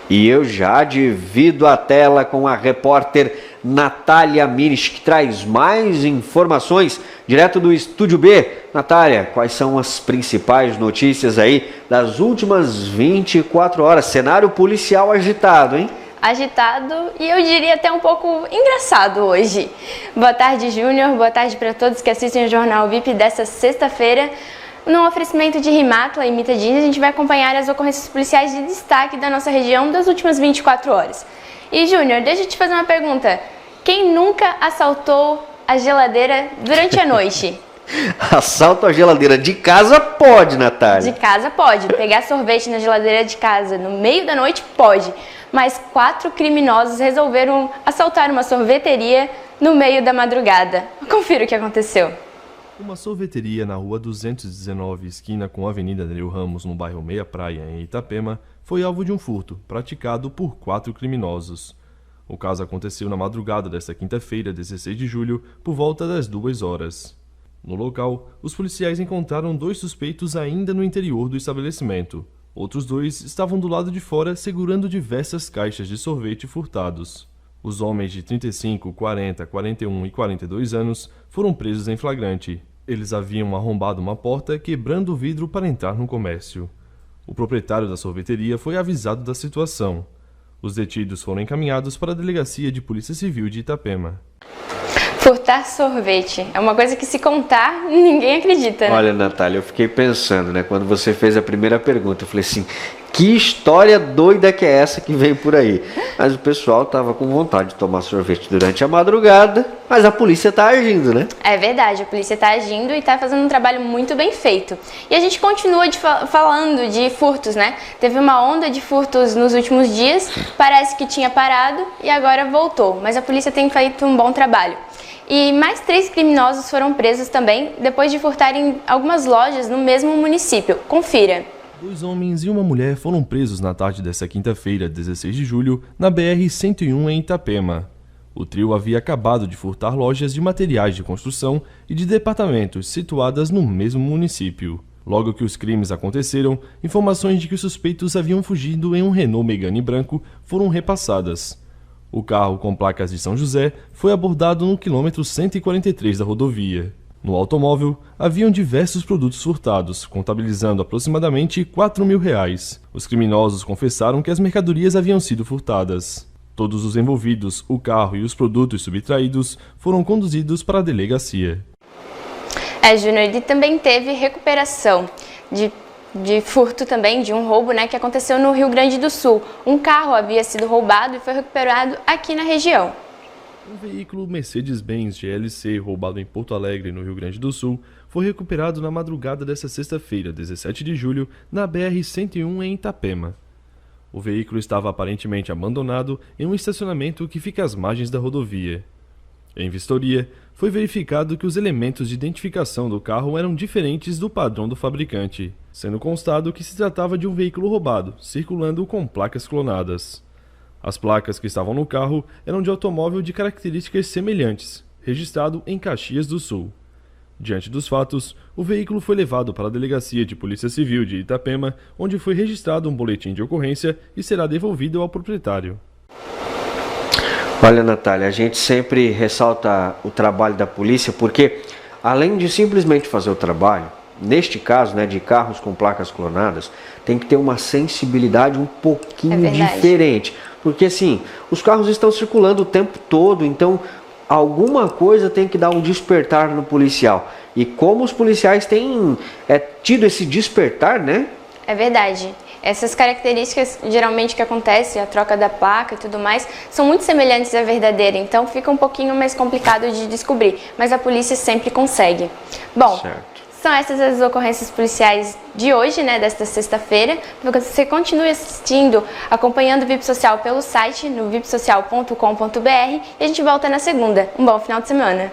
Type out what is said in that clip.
E eu já divido a tela com a repórter Natália Mires, que traz mais informações direto do Estúdio B. Natália, quais são as principais notícias aí das últimas 24 horas? Cenário policial agitado, hein? Agitado e eu diria até um pouco engraçado hoje. Boa tarde, Júnior. Boa tarde para todos que assistem o Jornal VIP desta sexta-feira. No oferecimento de Rimatla e Mitadines, a gente vai acompanhar as ocorrências policiais de destaque da nossa região das últimas 24 horas. E, Júnior, deixa eu te fazer uma pergunta. Quem nunca assaltou a geladeira durante a noite? Assalto à geladeira de casa pode, Natália. De casa pode. Pegar sorvete na geladeira de casa no meio da noite pode. Mas 4 criminosos resolveram assaltar uma sorveteria no meio da madrugada. Confira o que aconteceu. Uma sorveteria na rua 219, esquina com a Avenida Nereu Ramos, no bairro Meia Praia, em Itapema, foi alvo de um furto, praticado por 4 criminosos. O caso aconteceu na madrugada desta quinta-feira, 16 de julho, por volta das 2 horas. No local, os policiais encontraram 2 suspeitos ainda no interior do estabelecimento. Outros 2 estavam do lado de fora segurando diversas caixas de sorvete furtados. Os homens de 35, 40, 41 e 42 anos foram presos em flagrante. Eles haviam arrombado uma porta, quebrando o vidro para entrar no comércio. O proprietário da sorveteria foi avisado da situação. Os detidos foram encaminhados para a Delegacia de Polícia Civil de Itapema. Furtar sorvete é uma coisa que, se contar, ninguém acredita, né? Olha, Natália, eu fiquei pensando, né? Quando você fez a primeira pergunta, eu falei assim, que história doida que é essa que veio por aí? Mas o pessoal estava com vontade de tomar sorvete durante a madrugada, mas a polícia está agindo, né? É verdade, a polícia está agindo e está fazendo um trabalho muito bem feito. E a gente continua falando de furtos, né? Teve uma onda de furtos nos últimos dias, parece que tinha parado e agora voltou, mas a polícia tem feito um bom trabalho. E mais 3 criminosos foram presos também, depois de furtarem algumas lojas no mesmo município. Confira. 2 homens e uma mulher foram presos na tarde desta quinta-feira, 16 de julho, na BR-101 em Itapema. O trio havia acabado de furtar lojas de materiais de construção e de departamentos situadas no mesmo município. Logo que os crimes aconteceram, informações de que os suspeitos haviam fugido em um Renault Megane branco foram repassadas. O carro, com placas de São José, foi abordado no quilômetro 143 da rodovia. No automóvel, haviam diversos produtos furtados, contabilizando aproximadamente R$4.000. Os criminosos confessaram que as mercadorias haviam sido furtadas. Todos os envolvidos, o carro e os produtos subtraídos foram conduzidos para a delegacia. Júnior, e também teve recuperação de furto também, de um roubo, né, que aconteceu no Rio Grande do Sul. Um carro havia sido roubado e foi recuperado aqui na região. Um veículo Mercedes-Benz GLC roubado em Porto Alegre, no Rio Grande do Sul, foi recuperado na madrugada desta sexta-feira, 17 de julho, na BR-101 em Itapema. O veículo estava aparentemente abandonado em um estacionamento que fica às margens da rodovia. Em vistoria, foi verificado que os elementos de identificação do carro eram diferentes do padrão do fabricante, sendo constado que se tratava de um veículo roubado, circulando com placas clonadas. As placas que estavam no carro eram de automóvel de características semelhantes, registrado em Caxias do Sul. Diante dos fatos, o veículo foi levado para a Delegacia de Polícia Civil de Itapema, onde foi registrado um boletim de ocorrência e será devolvido ao proprietário. Olha, Natália, a gente sempre ressalta o trabalho da polícia porque, além de simplesmente fazer o trabalho, neste caso, né, de carros com placas clonadas, tem que ter uma sensibilidade um pouquinho diferente. Porque, assim, os carros estão circulando o tempo todo, então alguma coisa tem que dar um despertar no policial. E como os policiais têm tido esse despertar, né? É verdade. Essas características, geralmente, que acontece, a troca da placa e tudo mais, são muito semelhantes à verdadeira, então fica um pouquinho mais complicado de descobrir, mas a polícia sempre consegue. Bom, são essas as ocorrências policiais de hoje, né, desta sexta-feira. Você continue assistindo, acompanhando o VIP Social pelo site, no vipsocial.com.br, e a gente volta na segunda. Um bom final de semana!